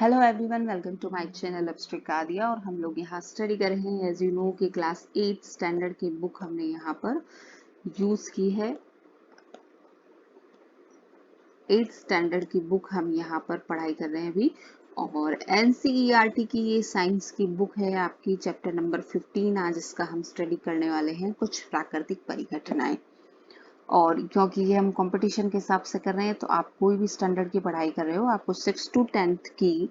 Hello everyone, welcome to my channel अब्स्ट्रिक आदिया। और हम लोग यहाँ स्टडी कर रहे हैं एज यू नो कि क्लास 8 स्टैंडर्ड की बुक हमने यहाँ पर यूज की है। 8 स्टैंडर्ड की बुक हम यहाँ पर पढ़ाई कर रहे हैं अभी। और एनसीईआरटी की ये साइंस की बुक है आपकी, चैप्टर नंबर 15 आज इसका हम स्टडी करने वाले हैं, कुछ प्राकृतिक परिघटनाएं। और क्योंकि ये हम कंपटीशन के हिसाब से कर रहे हैं, तो आप कोई भी स्टैंडर्ड की पढ़ाई कर रहे हो, आपको 6 to 10th की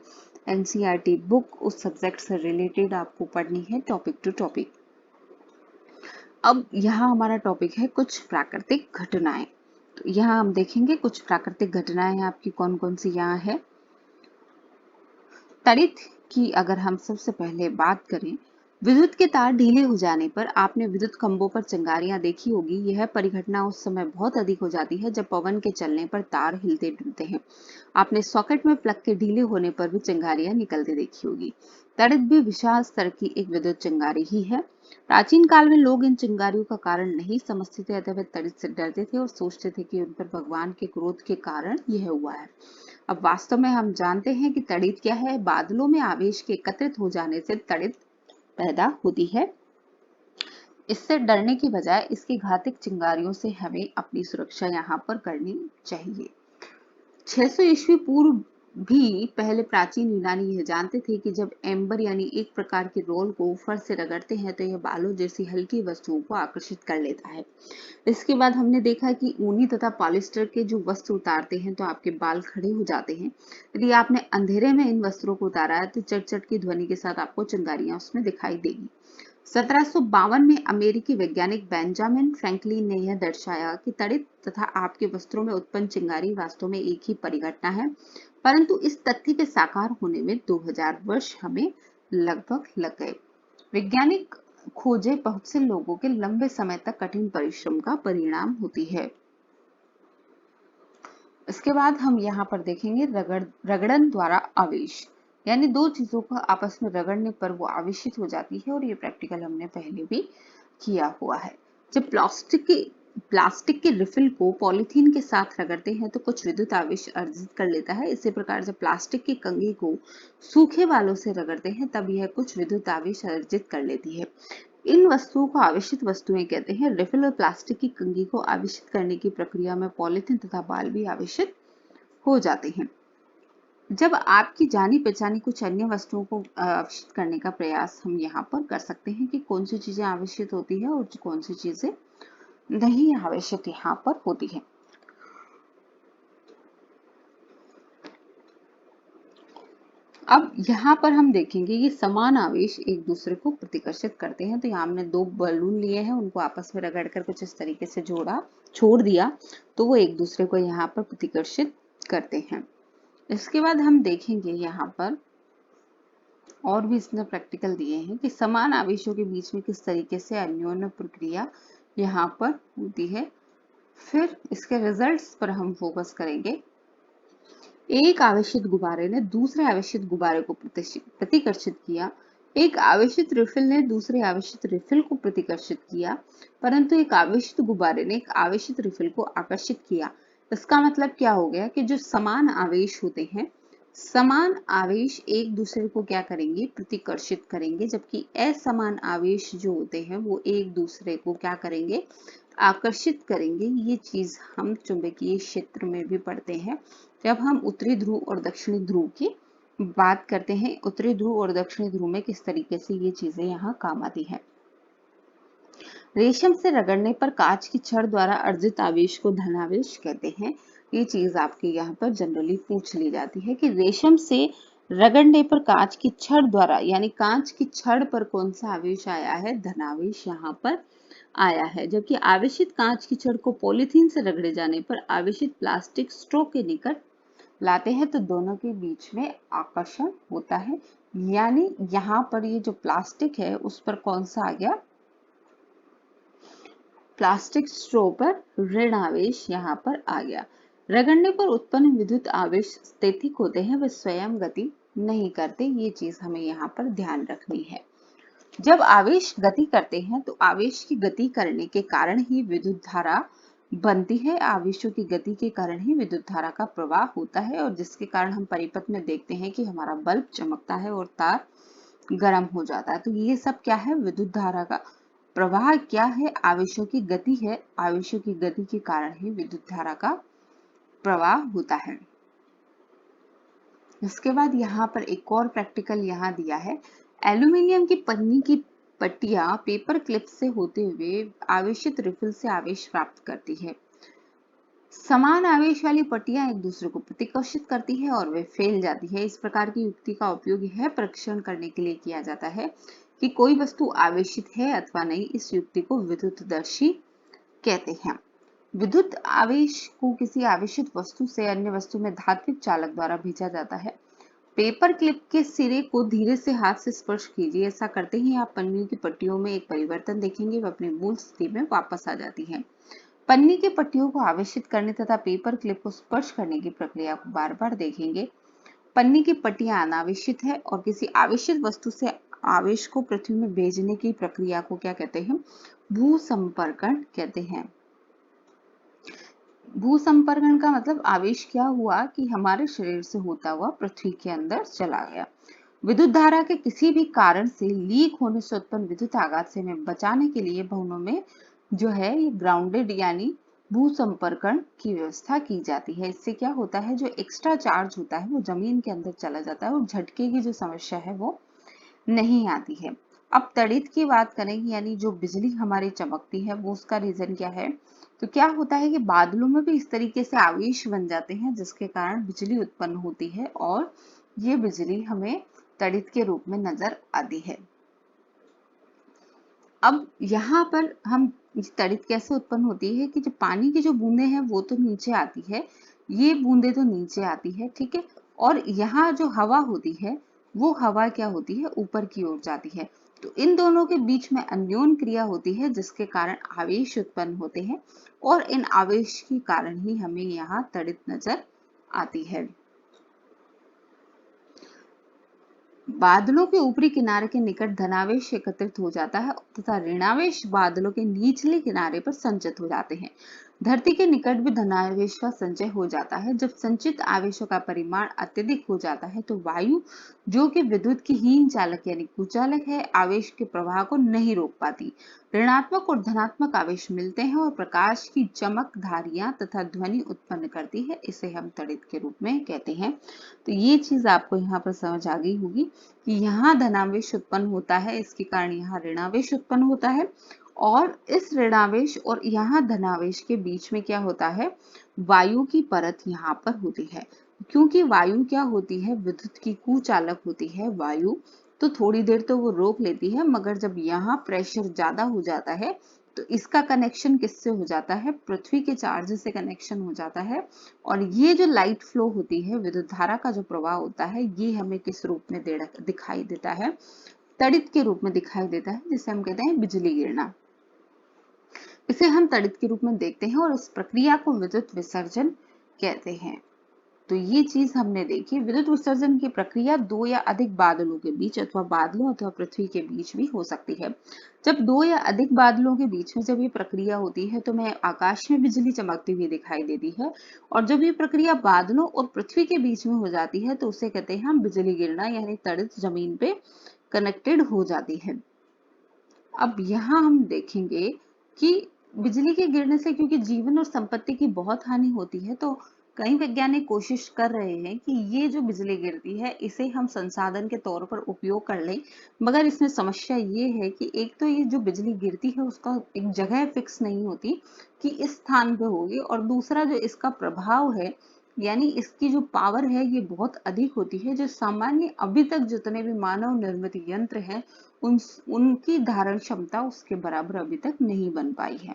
एनसीईआरटी बुक उस सब्जेक्ट से रिलेटेड आपको पढ़नी है, टॉपिक टू टॉपिक। अब यहाँ हमारा टॉपिक है कुछ प्राकृतिक घटनाएं। तो यहाँ हम देखेंगे कुछ प्राकृतिक घटनाएं हैं आपकी, कौन कौन सी यहाँ है। तड़ित की अगर हम सबसे पहले बात करें, विद्युत के तार ढीले हो जाने पर आपने विद्युत खंभों पर चिंगारियां देखी होगी। यह परिघटना उस समय बहुत अधिक हो जाती है जब पवन के चलने पर तार हिलते डुलते हैं। आपने सॉकेट में प्लग के ढीले होने पर भी चिंगारियां निकलते देखी होगी। तड़ित भी विशाल स्तर की एक विद्युत चिंगारी ही है। प्राचीन काल में लोग इन चिंगारियों का कारण नहीं समझते थे, अतः वे तड़ित से डरते थे और सोचते थे कि उन पर भगवान के क्रोध के कारण यह हुआ है। अब वास्तव में हम जानते हैं कि तड़ित क्या है। बादलों में आवेश के एकत्रित हो जाने से तड़ित पैदा होती है। इससे डरने की बजाय इसकी घातक चिंगारियों से हमें अपनी सुरक्षा यहाँ पर करनी चाहिए। 600 ईस्वी पूर्व भी पहले प्राचीन यूनानी यह जानते थे कि जब एम्बर यानी एक प्रकार के रोल को ऊपर से रगड़ते हैं तो यह बालों जैसी हल्की वस्तुओं को आकर्षित कर लेता है। इसके बाद हमने देखा कि ऊनी तथा पॉलिस्टर के जो वस्त्र उतारते हैं तो आपके बाल खड़े हो जाते हैं। यदि आपने अंधेरे में इन वस्त्रों को उतारा है तो चट चट की ध्वनि के साथ आपको चिंगारियां उसमें दिखाई देगी। 1752 में अमेरिकी वैज्ञानिक बेंजामिन फ्रैंकलिन ने यह दर्शाया कि तड़ित तथा आपके वस्त्रों में उत्पन्न चिंगारी वास्तव में एक ही परिघटना है, परंतु इस तथ्य के साकार होने में 2000 वर्ष हमें लगभग लग गए। वैज्ञानिक खोजें बहुत से लोगों के लंबे समय तक कठिन परिश्रम का परिणाम होती है। इसके बाद हम यहाँ पर देखेंगे रगड़न द्वारा आवेश, यानी दो चीजों को आपस में रगड़ने पर वो आवेशित हो जाती है। और ये प्रैक्टिकल हमने पहले भी किया हुआ है। जब प्लास्टिक के रिफिल को पॉलीथीन के साथ रगड़ते हैं तो कुछ विद्युत आवेश अर्जित कर लेता है। इसी प्रकार जब प्लास्टिक की कंघी को सूखे बालों से रगड़ते हैं तब यह कुछ विद्युत आवेश अर्जित कर लेती है। इन वस्तुओं को आवेशित वस्तुएं कहते हैं। रिफिल और प्लास्टिक की कंघी को आवेशित करने की प्रक्रिया में पॉलीथीन तथा बाल भी आवेशित हो जाते हैं। जब आपकी जानी पहचानी कुछ अन्य वस्तुओं को आवेशित करने का प्रयास हम यहाँ पर कर सकते हैं कि कौन सी चीजें आवेशित होती है और कौन सी चीजें नहीं आवेशित यहाँ पर होती है। अब यहाँ पर हम देखेंगे ये समान आवेश एक दूसरे को प्रतिकर्षित करते हैं। तो यहाँ हमने दो बलून लिए हैं, उनको आपस में रगड़कर कुछ इस तरीके से छोड़ दिया तो वो एक दूसरे को यहाँ पर प्रतिकर्षित करते हैं। इसके बाद हम देखेंगे यहाँ पर और भी इसने प्रैक्टिकल दिए हैं कि समान आवेशों के बीच में किस तरीके से अन्योन्य प्रक्रिया यहाँ पर होती है। फिर इसके रिजल्ट्स पर हम फोकस करेंगे। एक आवेशित गुब्बारे ने दूसरे आवेशित गुब्बारे को प्रतिकर्षित किया। एक आवेशित रिफिल ने दूसरे आवेशित रिफिल को प्रतिकर्षित किया, परंतु एक आवेशित गुब्बारे ने एक आवेशित रिफिल को आकर्षित किया। इसका मतलब क्या हो गया कि जो समान आवेश होते हैं, समान आवेश एक दूसरे को क्या करेंगे, प्रतिकर्षित करेंगे, जबकि असमान आवेश जो होते हैं वो एक दूसरे को क्या करेंगे, आकर्षित करेंगे। ये चीज हम चुंबकीय क्षेत्र में भी पढ़ते हैं जब हम उत्तरी ध्रुव और दक्षिणी ध्रुव की बात करते हैं। उत्तरी ध्रुव और दक्षिणी ध्रुव में किस तरीके से ये चीजें यहाँ काम आती हैं। रेशम से रगड़ने पर कांच की छड़ द्वारा अर्जित आवेश को धनावेश कहते हैं। ये चीज आपके यहाँ पर जनरली पूछ ली जाती है कि रेशम से रगड़ने पर कांच की छड़ द्वारा, यानी कांच की छड़ पर कौन सा आवेश आया है, धनावेश यहाँ पर आया है। जबकि आवेशित कांच की छड़ को पॉलीथीन से रगड़े जाने पर आवेशित प्लास्टिक स्ट्रो के निकट लाते हैं तो दोनों के बीच में आकर्षण होता है। यानी यहाँ पर ये जो प्लास्टिक है उस पर कौन सा आ गया, प्लास्टिक स्ट्रो पर ऋण आवेश यहाँ पर आ गया। रगड़ने पर उत्पन्न विद्युत आवेश स्थितिक होते हैं, वे स्वयं गति नहीं करते। ये चीज हमें यहाँ पर ध्यान रखनी है। जब आवेश गति करते हैं तो आवेश की गति करने के कारण ही विद्युत धारा बनती है। आवेशों की गति के कारण ही विद्युत धारा का प्रवाह होता है और जिसके कारण हम परिपथ में देखते हैं कि हमारा बल्ब चमकता है और तार गर्म हो जाता है। तो ये सब क्या है? विद्युत धारा का प्रवाह क्या है? आवेशों की गति है। आवेशों की गति के कारण ही विद्युत धारा का प्रवाह होता है। इसके बाद यहाँ पर एक और प्रैक्टिकल यहाँ दिया है। एल्यूमिनियम की पन्नी की पट्टियां पेपर क्लिप से होते हुए आवेशित रिफिल से आवेश प्राप्त करती है। समान आवेश वाली पट्टियां एक दूसरे को प्रतिकर्षित करती है और वे फैल जाती है। इस प्रकार की युक्ति का उपयोग यह परीक्षण करने के लिए किया जाता है कि कोई वस्तु आवेशित है अथवा नहीं। इस युक्ति को विद्युतदर्शी कहते हैं। विद्युत आवेश को किसी आवेशित वस्तु से अन्य वस्तु में धात्विक चालक द्वारा भेजा जाता है। पेपर क्लिप के सिरे को धीरे से हाथ से स्पर्श कीजिए। ऐसा करते ही आप पन्नी की पट्टियों में एक परिवर्तन देखेंगे, वह अपनी मूल स्थिति में वापस आ जाती है। पन्नी की पट्टियों को आवेशित करने तथा पेपर क्लिप को स्पर्श करने की प्रक्रिया को बार बार देखेंगे। पन्नी की पट्टियां अनावेशित है और किसी आवेशित वस्तु से आवेश को पृथ्वी में भेजने की प्रक्रिया को क्या कहते हैं? भूसंपर्कण कहते हैं। भूसंपर्कण का मतलब आवेश क्या हुआ कि हमारे शरीर से होता हुआ पृथ्वी के अंदर चला गया। विद्युत धारा के किसी भी कारण से लीक होने से उत्पन्न विद्युत आघात से हमें बचाने के लिए भवनों में जो है ये ग्राउंडेड यानी भूसंपर्कण की व्यवस्था की जाती है। इससे क्या होता है? जो एक्स्ट्रा चार्ज होता है वो जमीन के अंदर चला जाता है और झटके की जो समस्या है वो नहीं आती है। अब तड़ित की बात करें, यानी जो बिजली हमारी चमकती है वो उसका रीजन क्या है? तो क्या होता है कि बादलों में भी इस तरीके से आवेश बन जाते हैं जिसके कारण बिजली उत्पन्न होती है और ये बिजली हमें तड़ित के रूप में नजर आती है। अब यहाँ पर हम तड़ित कैसे उत्पन्न होती है कि जो पानी की जो बूंदे हैं वो तो नीचे आती है, ये बूंदे तो नीचे आती है, ठीक है। और यहाँ जो हवा होती है वो हवा क्या होती है? ऊपर की ओर जाती है। तो इन दोनों के बीच में अन्योन क्रिया होती है जिसके कारण आवेश उत्पन्न होते हैं और इन आवेश के कारण ही हमें यहाँ तड़ित नजर आती है। बादलों के ऊपरी किनारे के निकट धनावेश एकत्रित हो जाता है तथा ऋणावेश बादलों के निचले किनारे पर संचित हो जाते हैं। धरती के निकट भी धनावेश का संचय हो जाता है। जब संचित आवेशों का परिमाण अत्यधिक हो जाता है तो वायु, जो कि विद्युत की हीन चालक यानी कुचालक है, आवेश के प्रवाह को नहीं रोक पाती। ऋणात्मक और धनात्मक आवेश मिलते हैं और प्रकाश की चमक धारियां तथा ध्वनि उत्पन्न करती है। इसे हम तड़ित के रूप में कहते हैं। तो ये चीज आपको यहाँ पर समझ आ गई होगी कि यहाँ धनावेश उत्पन्न होता है, इसके कारण यहाँ ऋणावेश उत्पन्न होता है और इस ऋणावेश और यहाँ धनावेश के बीच में क्या होता है? वायु की परत यहाँ पर होती है। क्योंकि वायु क्या होती है? विद्युत की कुचालक होती है वायु, तो थोड़ी देर तो वो रोक लेती है, मगर जब यहाँ प्रेशर ज्यादा हो जाता है तो इसका कनेक्शन किससे हो जाता है? पृथ्वी के चार्ज से कनेक्शन हो जाता है। और ये जो लाइट फ्लो होती है, विद्युत धारा का जो प्रवाह होता है, ये हमें किस रूप में दिखाई देता है? तड़ित के रूप में दिखाई देता है, जिसे हम कहते हैं बिजली गिरना। इसे हम तड़ित के रूप में देखते हैं और इस प्रक्रिया को विद्युत विसर्जन कहते हैं। तो ये चीज हमने देखी। विद्युत विसर्जन की प्रक्रिया दो या अधिक बादलों के बीच अथवा बादलों अथवा पृथ्वी के बीच भी हो सकती है। जब दो या अधिक बादलों के बीच में जब ये प्रक्रिया होती है तो हमें आकाश में बिजली चमकती हुई दिखाई देती है और जब ये प्रक्रिया बादलों और पृथ्वी के बीच में हो जाती है तो उसे कहते हैं हम बिजली गिरना, यानी तड़ित जमीन पे कनेक्टेड हो जाती है। अब यहाँ हम देखेंगे कि बिजली के गिरने से क्योंकि जीवन और संपत्ति की बहुत हानि होती है, तो कई वैज्ञानिक कोशिश कर रहे हैं कि ये जो बिजली गिरती है इसे हम संसाधन के तौर पर उपयोग कर लें। मगर इसमें समस्या ये है कि एक तो ये जो बिजली गिरती है उसका एक जगह फिक्स नहीं होती कि इस स्थान पे होगी, और दूसरा जो इसका प्रभाव है यानी इसकी जो पावर है ये बहुत अधिक होती है, जो सामान्य अभी तक जितने भी मानव निर्मित यंत्र हैं उनकी धारण क्षमता उसके बराबर अभी तक नहीं बन पाई है।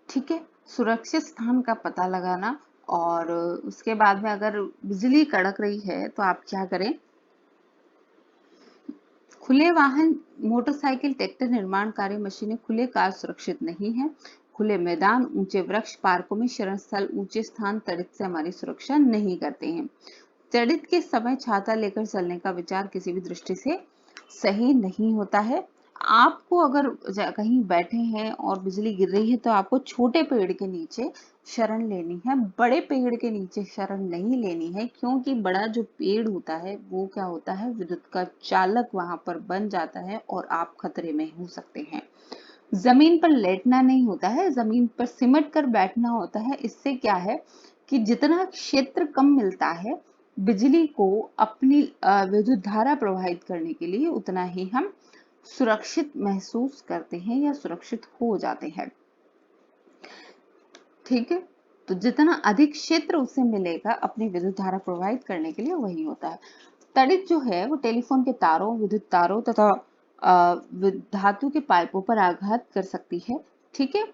ठीक है, सुरक्षित स्थान का पता लगाना, और उसके बाद में अगर बिजली कड़क रही है तो आप क्या करें? खुले वाहन, मोटरसाइकिल, ट्रैक्टर, निर्माण कार्य मशीनें, खुले कार सुरक्षित नहीं है। खुले मैदान, ऊंचे वृक्ष, पार्कों में शरण स्थल, ऊंचे स्थान तड़ित से हमारी सुरक्षा नहीं करते हैं। तड़ित के समय छाता लेकर चलने का विचार किसी भी दृष्टि से सही नहीं होता है। आपको अगर कहीं बैठे हैं और बिजली गिर रही है तो आपको छोटे पेड़ के नीचे शरण लेनी है, बड़े पेड़ के नीचे शरण नहीं लेनी है, क्योंकि बड़ा जो पेड़ होता है वो क्या होता है, विद्युत का चालक वहां पर बन जाता है और आप खतरे में हो सकते हैं। जमीन पर लेटना नहीं होता है, जमीन पर सिमट कर बैठना होता है। इससे क्या है कि जितना क्षेत्र कम मिलता है बिजली को अपनी विद्युत धारा प्रवाहित करने के लिए, उतना ही हम सुरक्षित महसूस करते हैं या सुरक्षित हो जाते हैं। ठीक है, तो जितना अधिक क्षेत्र उसे मिलेगा अपनी विद्युत धारा प्रवाहित करने के लिए, वही होता है। तड़ित जो है वो टेलीफोन के तारों, विद्युत तारों तथा धातु के पाइपों पर आघात कर सकती है। ठीक है,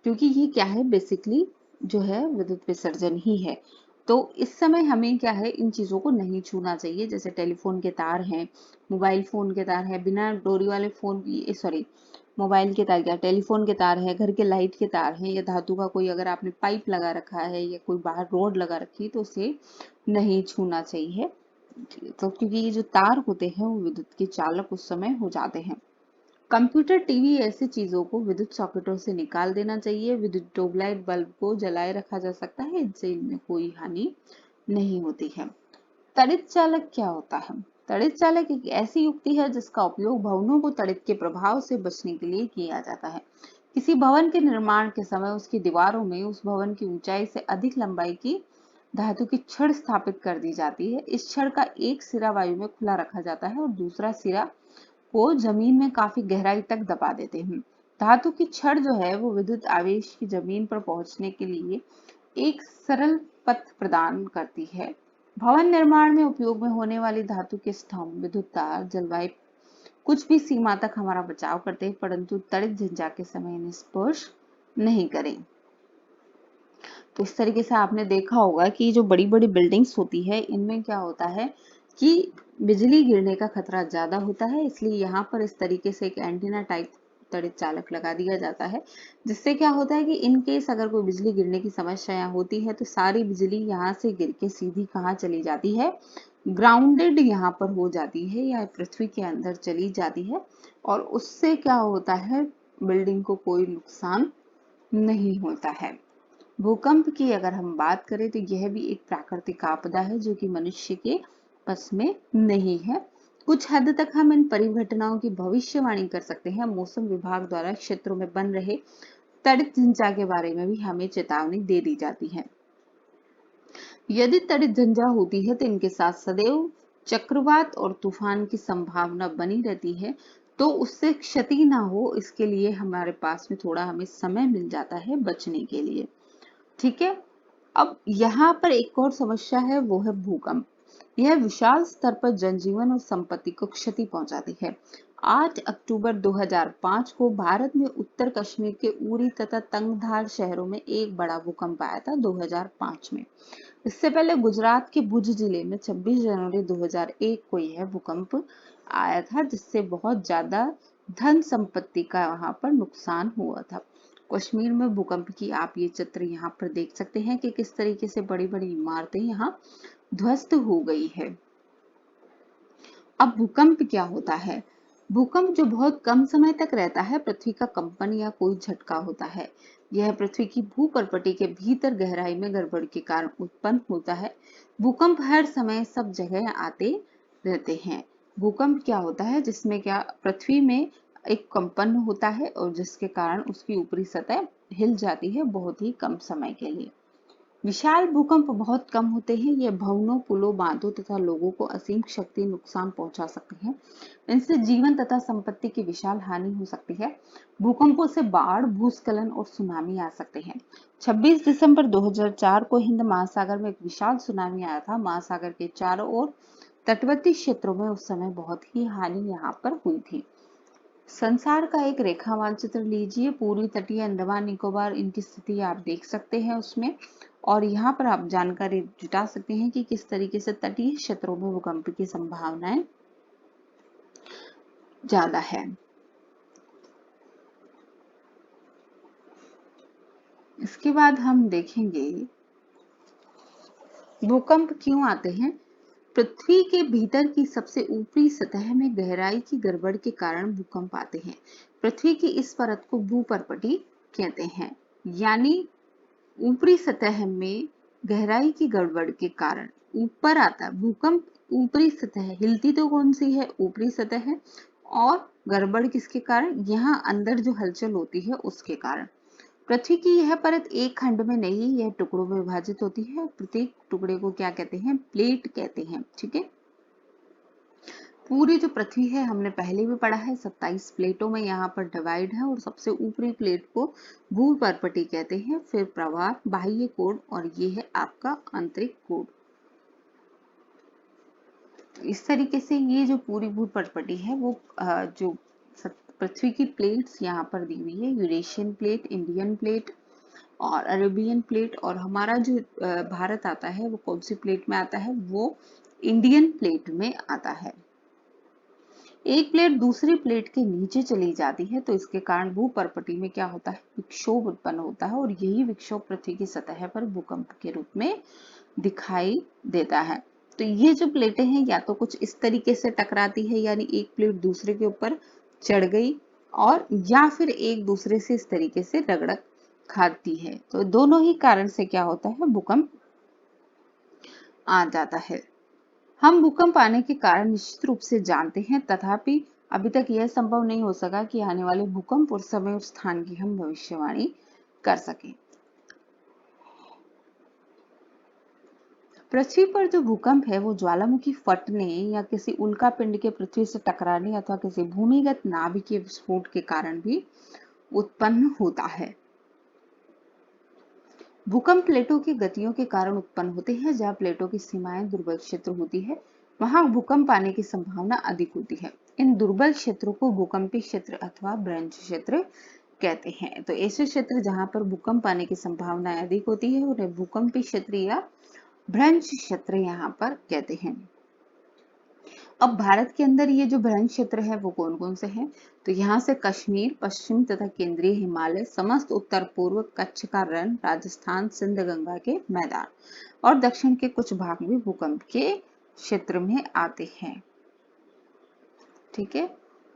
क्योंकि ये क्या है, बेसिकली जो है विद्युत विसर्जन ही है। तो इस समय हमें क्या है, इन चीजों को नहीं छूना चाहिए। जैसे टेलीफोन के तार हैं, मोबाइल फोन के तार है, बिना डोरी वाले फोन, सॉरी, मोबाइल के तार, क्या टेलीफोन के तार है, घर के लाइट के तार हैं, या धातु का कोई अगर आपने पाइप लगा रखा है या कोई बाहर रोड लगा रखी है तो उसे नहीं छूना चाहिए। तो क्योंकि ये जो तार होते हैं वो विद्युत के चालक उस समय हो जाते हैं। कंप्यूटर, टीवी ऐसी चीजों को विद्युत सॉकेटों से निकाल देना चाहिए। विद्युत ट्यूबलाइट बल्ब को जलाए रखा जा सकता है, इनसे इनमें कोई हानि नहीं होती है। तड़ित चालक क्या होता है? तड़ित चालक एक ऐसी युक्ति है जिसका उपयोग भवनों को तड़ित के प्रभाव से बचने के लिए किया जाता है। किसी भवन के निर्माण के समय उसकी दीवारों में उस भवन की ऊंचाई से अधिक लंबाई की धातु की छड़ स्थापित कर दी जाती है। इस छड़ का एक सिरा वायु में खुला रखा जाता है और दूसरा सिरा को जमीन में काफी गहराई तक दबा देते हैं। धातु की छड़ जो है वो विद्युत आवेश की जमीन पर पहुंचने के लिए एक सरल पथ प्रदान करती है। भवन निर्माण में उपयोग में होने वाली धातु के स्तंभ, विद्युत तार, जलवायु कुछ भी सीमा तक हमारा बचाव करते हैं, परंतु तड़ित झंझा के समय इन्हें स्पर्श नहीं करें। तो इस तरीके से आपने देखा होगा कि जो बड़ी बड़ी बिल्डिंग्स होती है इनमें क्या होता है कि बिजली गिरने का खतरा ज्यादा होता है, इसलिए यहाँ पर इस तरीके से एक एंटीना टाइप तड़ित चालक लगा दिया जाता है, जिससे क्या होता है कि इन केस अगर कोई बिजली गिरने की समस्या यहाँ होती है तो सारी बिजली यहाँ से गिर के सीधी कहाँ चली जाती है, ग्राउंडेड यहाँ पर हो जाती है या पृथ्वी के अंदर चली जाती है, और उससे क्या होता है, बिल्डिंग को कोई नुकसान नहीं होता है। भूकंप की अगर हम बात करें तो यह भी एक प्राकृतिक आपदा है जो कि मनुष्य के बस में नहीं है। कुछ हद तक हम इन परिघटनाओं की भविष्यवाणी कर सकते हैं। मौसम विभाग द्वारा क्षेत्रों में बन रहे तड़ित झंझा के बारे में भी हमें चेतावनी दे दी जाती है। यदि तड़ित झंझा होती है तो इनके साथ सदैव चक्रवात और तूफान की संभावना बनी रहती है। तो उससे क्षति ना हो इसके लिए हमारे पास में थोड़ा हमें समय मिल जाता है बचने के लिए। ठीक है, अब यहाँ पर एक और समस्या है, वो है भूकंप। यह विशाल स्तर पर जनजीवन और संपत्ति को क्षति पहुंचाती है। 8 अक्टूबर 2005 को भारत में उत्तर कश्मीर के उरी तथा तंगधार शहरों में एक बड़ा भूकंप आया था 2005 में। इससे पहले गुजरात के भुज जिले में 26 जनवरी 2001 को यह भूकंप आया था, जिससे बहुत ज्यादा धन संपत्ति का वहां पर नुकसान हुआ था। कश्मीर में भूकंप की आप ये चित्र यहाँ पर देख सकते हैं कि किस तरीके से बड़ी बड़ी इमारतें यहाँ ध्वस्त हो गई है। अब भूकंप क्या होता है? भूकंप जो बहुत कम समय तक रहता है, पृथ्वी का कंपन या कोई झटका होता है। यह पृथ्वी की भूपर्पटी के भीतर गहराई में गड़बड़ के कारण उत्पन्न होता है। भूकंप हर समय सब जगह आते रहते हैं। भूकंप क्या होता है, जिसमें क्या पृथ्वी में एक कंपन होता है और जिसके कारण उसकी ऊपरी सतह हिल जाती है बहुत ही कम समय के लिए। विशाल भूकंप बहुत कम होते हैं। ये भवनों, पुलों, बांधों तथा लोगों को असीम क्षति नुकसान पहुंचा सकते हैं। इनसे जीवन तथा संपत्ति की विशाल हानि हो सकती है। भूकंपों से बाढ़, भूस्खलन और सुनामी आ सकते हैं। 26 दिसंबर 2004 को हिंद महासागर में एक विशाल सुनामी आया था। महासागर के चारों ओर तटवर्ती क्षेत्रों में उस समय बहुत ही हानि यहाँ पर हुई थी। संसार का एक रेखा मानचित्र लीजिए, पूर्वी तटीय अंडमान निकोबार, इनकी स्थिति आप देख सकते हैं उसमें, और यहाँ पर आप जानकारी जुटा सकते हैं कि किस तरीके से तटीय क्षेत्रों में भूकंप की संभावनाएं ज्यादा है। इसके बाद हम देखेंगे भूकंप क्यों आते हैं। पृथ्वी के भीतर की सबसे ऊपरी सतह में गहराई की गड़बड़ के कारण भूकंप आते हैं। पृथ्वी की इस परत को भूपर्पटी कहते हैं। यानी ऊपरी सतह में गहराई की गड़बड़ के कारण ऊपर आता है भूकंप। ऊपरी सतह हिलती तो कौन सी है? ऊपरी सतह है। और गड़बड़ किसके कारण? यहाँ अंदर जो हलचल होती है उसके कारण। पृथ्वी की यह परत एक खंड में नहीं, यह टुकड़ों में विभाजित होती है। प्रत्येक टुकड़े को क्या कहते हैं? प्लेट कहते हैं। ठीक है। पूरी जो पृथ्वी है हमने पहले भी पढ़ा है, 27 प्लेटों में यहाँ पर डिवाइड है और सबसे ऊपरी प्लेट को भूपर्पटी कहते हैं। फिर प्रवाह, बाह्य कोण और ये है आपका आंतरिक कोण। इस तरीके से ये जो पूरी भूपर्पटी है वो जो पृथ्वी की प्लेट्स यहाँ पर दी हुई है, यूरेशियन प्लेट, इंडियन प्लेट और अरेबियन प्लेट। और हमारा जो भारत आता है वो कौन सी प्लेट में आता है? वो इंडियन प्लेट में आता है। एक प्लेट दूसरी प्लेट के नीचे चली जाती है तो इसके कारण भूपर्पटी में क्या होता है? विक्षोभ उत्पन्न होता है और यही विक्षोभ पृथ्वी की सतह पर भूकंप के रूप में दिखाई देता है। तो ये जो प्लेटें हैं या तो कुछ इस तरीके से टकराती है, यानी एक प्लेट दूसरे के ऊपर चढ़ गई, और या फिर एक दूसरे से इस तरीके से रगड़ खाती है। तो दोनों ही कारण से क्या होता है? भूकंप आ जाता है। हम भूकंप आने के कारण निश्चित रूप से जानते हैं, तथापि अभी तक यह संभव नहीं हो सका कि आने वाले भूकंप और समय और स्थान की हम भविष्यवाणी कर सकें। पृथ्वी पर जो भूकंप है वो ज्वालामुखी फटने या किसी उल्का पिंड के पृथ्वी से टकराने अथवा किसी भूमिगत नाभिकीय विस्फोट के कारण भी उत्पन्न होता है। भूकंप प्लेटों की गतियों के कारण उत्पन्न होते हैं। जहां प्लेटों की सीमाएं दुर्बल क्षेत्र होती है वहां भूकंप आने की संभावना अधिक होती है। इन दुर्बल क्षेत्रों को भूकंपी क्षेत्र अथवा भ्रंश क्षेत्र कहते हैं। तो ऐसे क्षेत्र जहां पर भूकंप आने की संभावना अधिक होती है उन्हें भूकंपी क्षेत्र या भ्रंश क्षेत्र यहाँ पर कहते हैं। अब भारत के अंदर ये जो भ्रंश क्षेत्र है वो कौन कौन से हैं? तो यहाँ से कश्मीर, पश्चिम तथा केंद्रीय हिमालय, समस्त उत्तर पूर्व, कच्छ का रण, राजस्थान, सिंध गंगा के मैदान और दक्षिण के कुछ भाग भी भूकंप के क्षेत्र में आते हैं। ठीक है।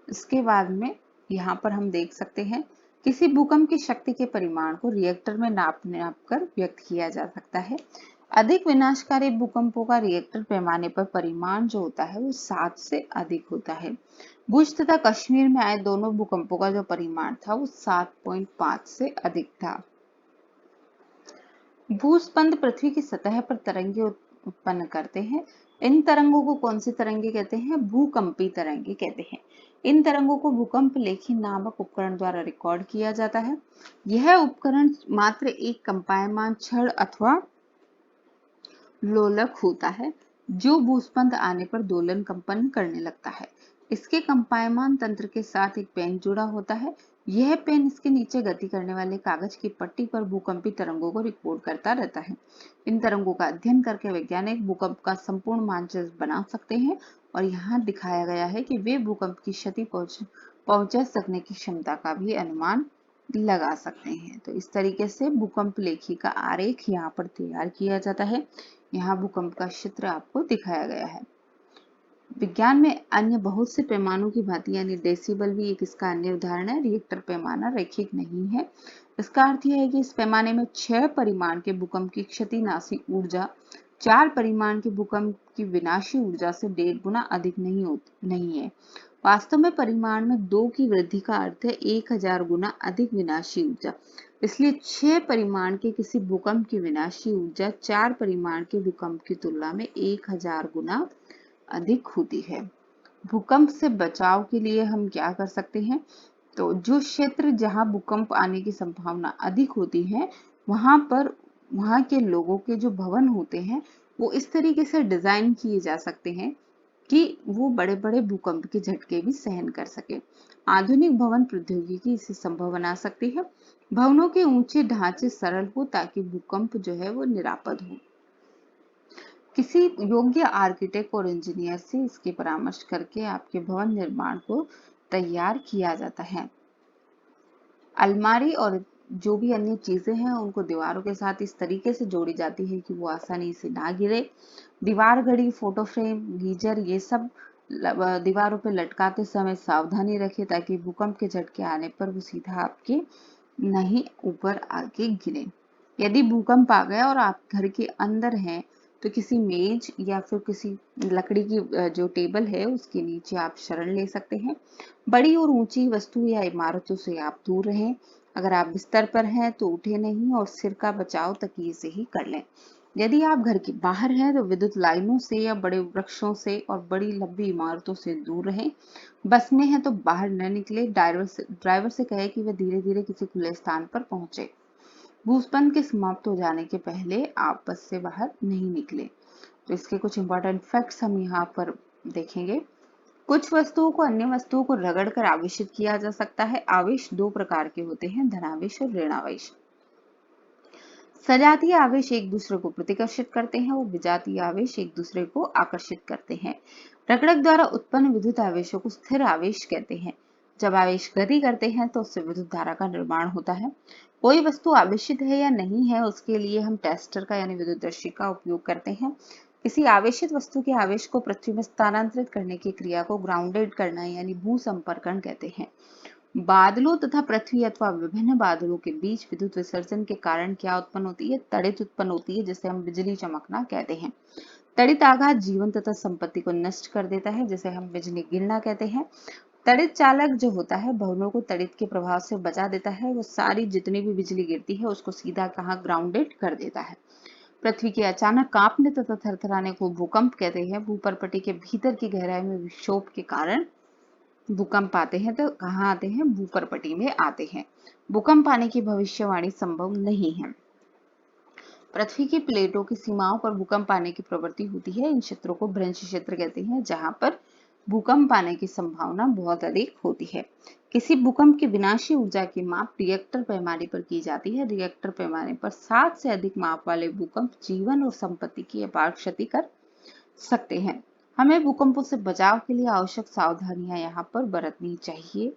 इसके बाद में यहाँ पर हम देख सकते हैं किसी भूकंप की शक्ति के परिमाण को रिएक्टर में नाप कर व्यक्त किया जा सकता है। अधिक विनाशकारी भूकंपों का रिएक्टर पैमाने पर परिमाण जो होता है वो 7 से अधिक होता है। भुज तथा कश्मीर में आए दोनों भूकंपों का जो परिमाण था वो 7.5 से अधिक था। भूस्पंद पृथ्वी की सतह पर तरंगे उत्पन्न करते हैं। इन तरंगों को कौन सी तरंगे कहते हैं? भूकंपी तरंगे कहते हैं। इन तरंगों को भूकंप लेखी नामक उपकरण द्वारा रिकॉर्ड किया जाता है। यह उपकरण मात्र एक कंपायमान छड़ अथवा लोलक होता है जो भूस्पंद आने पर दोलन कंपन करने लगता है। इसके कंपायमान तंत्र के साथ एक पेन जुड़ा होता है। यह पेन इसके नीचे गति करने वाले कागज की पट्टी पर भूकंपी तरंगों को रिकॉर्ड करता रहता है। इन तरंगों का अध्ययन करके वैज्ञानिक भूकंप का संपूर्ण मानचित्र बना सकते हैं और यहाँ दिखाया गया है कि वे भूकंप की क्षति पहुंचा सकने की क्षमता का भी अनुमान लगा सकते हैं। तो इस तरीके से भूकंप लेखी का आरेख यहाँ पर तैयार किया जाता है। यहाँ भूकंप का चित्र आपको दिखाया गया है। विज्ञान में अन्य बहुत से पैमानों की भांति यानी डेसिबल भी एक इसका अन्य उदाहरण है। रिएक्टर पैमाना रैखिक नहीं है। इसका अर्थ यह है कि इस पैमाने में 6 परिमाण के भूकंप की क्षतिनाशी ऊर्जा 4 परिमाण के भूकंप की विनाशी ऊर्जा से 1.5 गुना अधिक नहीं है। वास्तव में परिमाण में 2 की वृद्धि का अर्थ है 1000 गुना अधिक विनाशी ऊर्जा। इसलिए 6 परिमाण के किसी भूकंप की विनाशी ऊर्जा 4 परिमाण के भूकंप की तुलना में 1000 गुना अधिक होती है। भूकंप से बचाव के लिए हम क्या कर सकते हैं? तो जो क्षेत्र जहां भूकंप आने की संभावना अधिक होती है वहां के लोगों के जो भवन होते हैं वो इस तरीके से डिजाइन किए जा सकते हैं कि वो बड़े बड़े भूकंप के झटके भी सहन कर सके। आधुनिक भवन प्रौद्योगिकी इसे संभव बना सकती है। भवनों के ऊंचे ढांचे सरल हो ताकि भूकंप जो है वो निरापद हो। किसी योग्य आर्किटेक्ट और इंजीनियर से इसकी परामर्श करके आपके भवन निर्माण को तैयार किया जाता है। अलमारी और जो भी अन्य चीजें हैं उनको दीवारों के साथ इस तरीके से जोड़ी जाती है कि वो आसानी से ना गिरे। दीवार घड़ी, फोटो फ्रेम, गीजर, ये सब दीवारों पे लटकाते समय सावधानी रखें ताकि भूकंप के झटके आने पर वो सीधा आपके नहीं ऊपर आके गिरे। यदि भूकंप आ गया और आप घर के अंदर हैं तो किसी मेज या फिर किसी लकड़ी की जो टेबल है उसके नीचे आप शरण ले सकते हैं। बड़ी और ऊंची वस्तु या इमारतों से आप दूर रहें। अगर आप बिस्तर पर हैं तो उठे नहीं और सिर का बचाव तकिए से ही कर लें। यदि आप घर के बाहर हैं तो विद्युत लाइनों से या बड़े वृक्षों से और बड़ी लंबी इमारतों से दूर रहें। बस में है तो बाहर न निकले। ड्राइवर से कहे कि वह धीरे धीरे किसी खुले स्थान पर पहुंचे। भूस्खलन के समाप्त हो जाने के पहले आप बस से बाहर नहीं निकले। तो इसके कुछ इंपॉर्टेंट फैक्ट्स हम यहाँ पर देखेंगे। कुछ वस्तुओं को अन्य वस्तुओं को रगड़कर आवेशित किया जा सकता है। आवेश दो प्रकार के होते हैं, धनावेश और ऋणावेश। सजातीय आवेश एक दूसरे को प्रतिकर्षित करते हैं और विजातीय आवेश एक दूसरे को आकर्षित करते हैं। रगड़क द्वारा उत्पन्न विद्युत आवेशों को स्थिर आवेश कहते हैं। जब आवेश गति करते हैं तो उससे विद्युत धारा का निर्माण होता है। कोई वस्तु आवेशित है या नहीं है उसके लिए हम टेस्टर का यानी विद्युतदर्शी का उपयोग करते हैं। किसी आवेशित वस्तु के आवेश को पृथ्वी में स्थानांतरित करने की क्रिया को ग्राउंडेड करना यानी भू संपर्कण कहते हैं। बादलों तथा पृथ्वी अथवा विभिन्न बादलों के बीच विद्युत विसर्जन के कारण क्या उत्पन्न होती है? तड़ित उत्पन्न होती है, जिसे हम बिजली चमकना कहते हैं। तड़ित आघात जीवन तथा संपत्ति को नष्ट कर देता है, जिसे हम बिजली गिरना कहते हैं। तड़ित चालक जो होता है भवनों को तड़ित के प्रभाव से बचा देता है। वो सारी जितनी भी बिजली गिरती है उसको सीधा कहाँ ग्राउंडेड कर देता है। पृथ्वी के अचानक कांपने तथा थरथराने को भूकंप कहते हैं। भूपर्पटी के भीतर की गहराई में विक्षोभ के कारण भूकंप आते हैं तो कहाँ आते हैं? भूपर्पटी में आते हैं। भूकंप आने की भविष्यवाणी संभव नहीं है। पृथ्वी की प्लेटों की सीमाओं पर भूकंप आने की प्रवृत्ति होती है। इन क्षेत्रों को भ्रंश क्षेत्र कहते हैं, जहां पर भूकंप आने की संभावना बहुत अधिक होती है। किसी भूकंप की विनाशी ऊर्जा की माप रिएक्टर पैमाने पर की जाती है। रिएक्टर पैमाने पर 7 से अधिक माप वाले भूकंप जीवन और संपत्ति की अपार क्षति कर सकते हैं। हमें भूकंपों से बचाव के लिए आवश्यक सावधानियां यहाँ पर बरतनी चाहिए।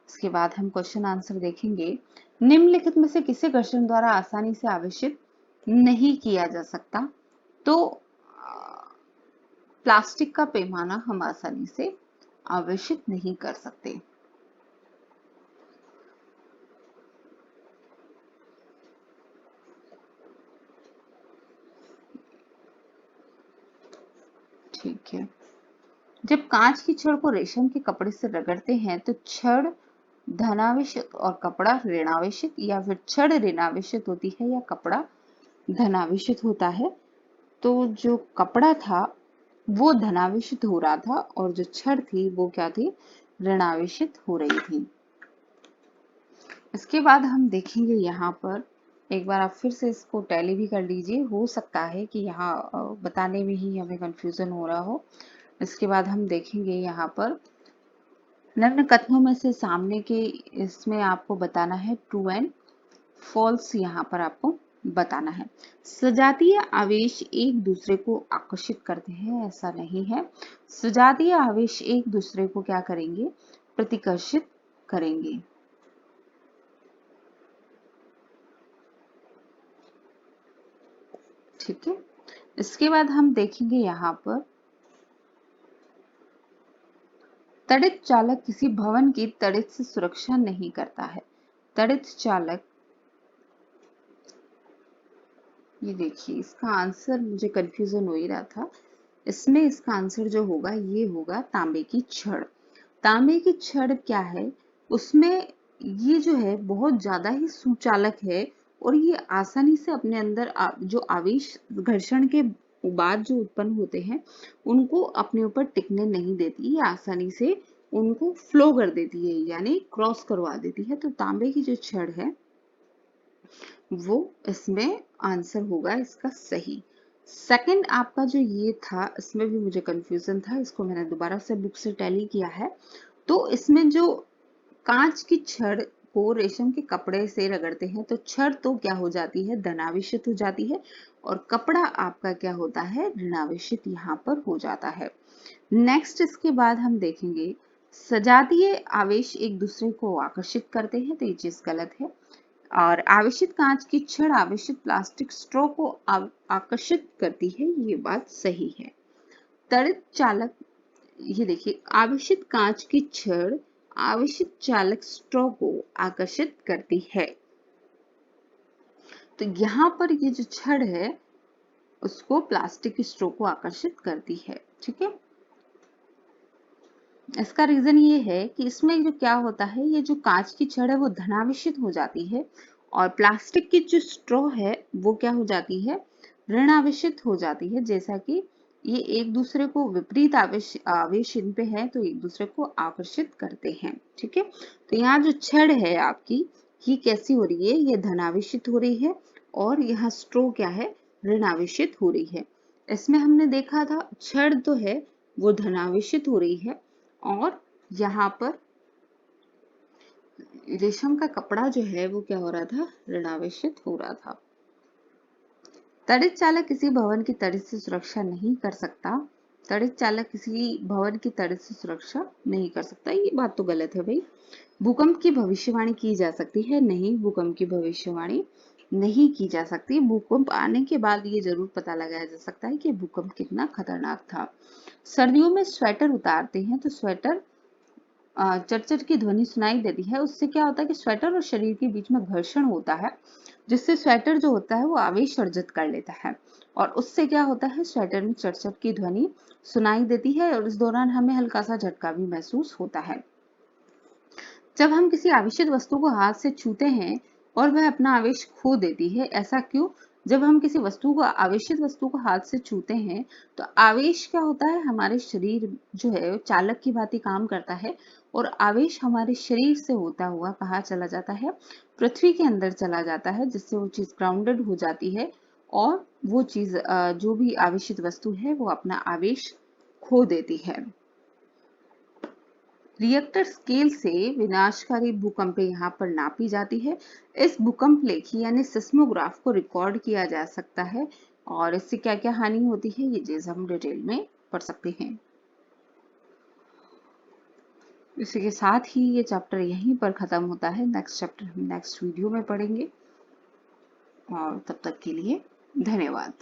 इसके बाद हम क्वेश्चन आंसर देखेंगे। निम्नलिखित में से किसे घर्षण द्वारा आसानी से आवेशित नहीं किया जा सकता? तो प्लास्टिक का पैमाना हम आसानी से आवेशित नहीं कर सकते। ठीक है। जब कांच की छड़ को रेशम के कपड़े से रगड़ते हैं तो छड़ धनावेशित और कपड़ा ऋणावेशित, या फिर छड़ ऋणावेशित होती है या कपड़ा धनावेशित होता है? तो जो कपड़ा था वो धनावेशित हो रहा था और जो छड़ थी वो क्या थी? ऋणावेशित हो रही थी। इसके बाद हम देखेंगे यहाँ पर, एक बार आप फिर से इसको टैली भी कर लीजिए, हो सकता है कि यहाँ बताने में ही हमें कंफ्यूजन हो रहा हो। इसके बाद हम देखेंगे यहाँ पर निम्न कथनों में से सामने के इसमें आपको बताना है ट्रू एंड फॉल्स, यहाँ पर आपको बताना है। सजातीय आवेश एक दूसरे को आकर्षित करते हैं, ऐसा नहीं है। सजातीय आवेश एक दूसरे को क्या करेंगे? प्रतिकर्षित करेंगे। ठीक है। इसके बाद हम देखेंगे यहाँ पर तड़ित चालक किसी भवन की तड़ित से सुरक्षा नहीं करता है। तड़ित चालक, ये देखिए इसका आंसर मुझे कंफ्यूजन हो ही रहा था। इसमें इसका आंसर जो होगा ये होगा तांबे की छड़। तांबे की छड़ क्या है? उसमें ये जो है बहुत ज्यादा ही सुचालक है और ये आसानी से अपने अंदर जो आवेश घर्षण के बाद जो उत्पन्न होते हैं उनको अपने ऊपर टिकने नहीं देती, ये आसानी से उनको फ्लो कर देती है यानी क्रॉस करवा देती है। तो तांबे की जो छड़ है वो इसमें आंसर होगा इसका सही। सेकंड आपका जो ये था इसमें भी मुझे कंफ्यूजन था, इसको मैंने दोबारा से बुक से टैली किया है। तो इसमें जो कांच की छड़ को रेशम के कपड़े से रगड़ते हैं तो छड़ तो क्या हो जाती है? धनावेशित हो जाती है और कपड़ा आपका क्या होता है? ऋणावेशित यहाँ पर हो जाता है। नेक्स्ट इसके बाद हम देखेंगे सजातीय आवेश एक दूसरे को आकर्षित करते हैं, तो ये चीज गलत है। और आवेशित कांच की छड़ आवेशित प्लास्टिक स्ट्रॉ को आकर्षित करती है, ये बात सही है। त्वरित चालक, ये देखिए, आवेशित कांच की छड़ आवेशित चालक स्ट्रॉ को आकर्षित करती है। तो यहाँ पर ये जो छड़ है उसको प्लास्टिक की स्ट्रॉ को आकर्षित करती है। ठीक है, इसका रीजन ये है कि इसमें जो क्या होता है, ये जो कांच की छड़ है वो धनावेशित हो जाती है और प्लास्टिक की जो स्ट्रॉ है वो क्या हो जाती है, ऋणावेशित हो जाती है। जैसा कि ये एक दूसरे को विपरीत आवेश इन पे है तो एक दूसरे को आकर्षित करते हैं। ठीक है, तो यहाँ जो छड़ है आपकी, ये कैसी हो रही है, ये धनावेशित हो रही है और यहाँ स्ट्रॉ क्या है, ऋणावेशित हो रही है। इसमें हमने देखा था छड़ तो है वो धनावेशित हो रही है और यहाँ पर रेशम का कपड़ा जो है वो क्या हो रहा था, ऋणावेशित हो रहा था। त्वरित चालक किसी भवन की त्वरित से सुरक्षा नहीं कर सकता। त्वरित चालक किसी भवन की त्वरित से सुरक्षा नहीं कर सकता, ये बात तो गलत है भाई। भूकंप की भविष्यवाणी की जा सकती है, नहीं, भूकंप की भविष्यवाणी नहीं की जा सकती। भूकंप आने के बाद ये जरूर पता लगाया जा सकता है कि भूकंप कितना खतरनाक था। सर्दियों में स्वेटर उतारते हैं तो स्वेटर चरचर की ध्वनि सुनाई देती है। उससे क्या होता है कि स्वेटर और शरीर के बीच में घर्षण होता है, जिससे स्वेटर जो होता है वो आवेश अर्जित कर लेता है और उससे क्या होता है, स्वेटर में चरचर की ध्वनि सुनाई देती है और इस दौरान हमें हल्का सा झटका भी महसूस होता है। जब हम किसी आवेशित वस्तु को हाथ से छूते हैं और वह अपना आवेश खो देती है, ऐसा क्यों? जब हम किसी वस्तु को आवेशित वस्तु को हाथ से छूते हैं तो आवेश क्या होता है, हमारे शरीर जो है चालक की भांति काम करता है और आवेश हमारे शरीर से होता हुआ कहाँ चला जाता है, पृथ्वी के अंदर चला जाता है, जिससे वो चीज ग्राउंडेड हो जाती है और वो चीज जो भी आवेशित वस्तु है वो अपना आवेश खो देती है। रिएक्टर स्केल से विनाशकारी भूकंपें यहाँ पर नापी जाती है। इस भूकंप लेखी यानी सिस्मोग्राफ को रिकॉर्ड किया जा सकता है और इससे क्या क्या हानि होती है ये चीज हम डिटेल में पढ़ सकते हैं। इसी के साथ ही ये चैप्टर यहीं पर खत्म होता है। नेक्स्ट चैप्टर हम नेक्स्ट वीडियो में पढ़ेंगे और तब तक के लिए धन्यवाद।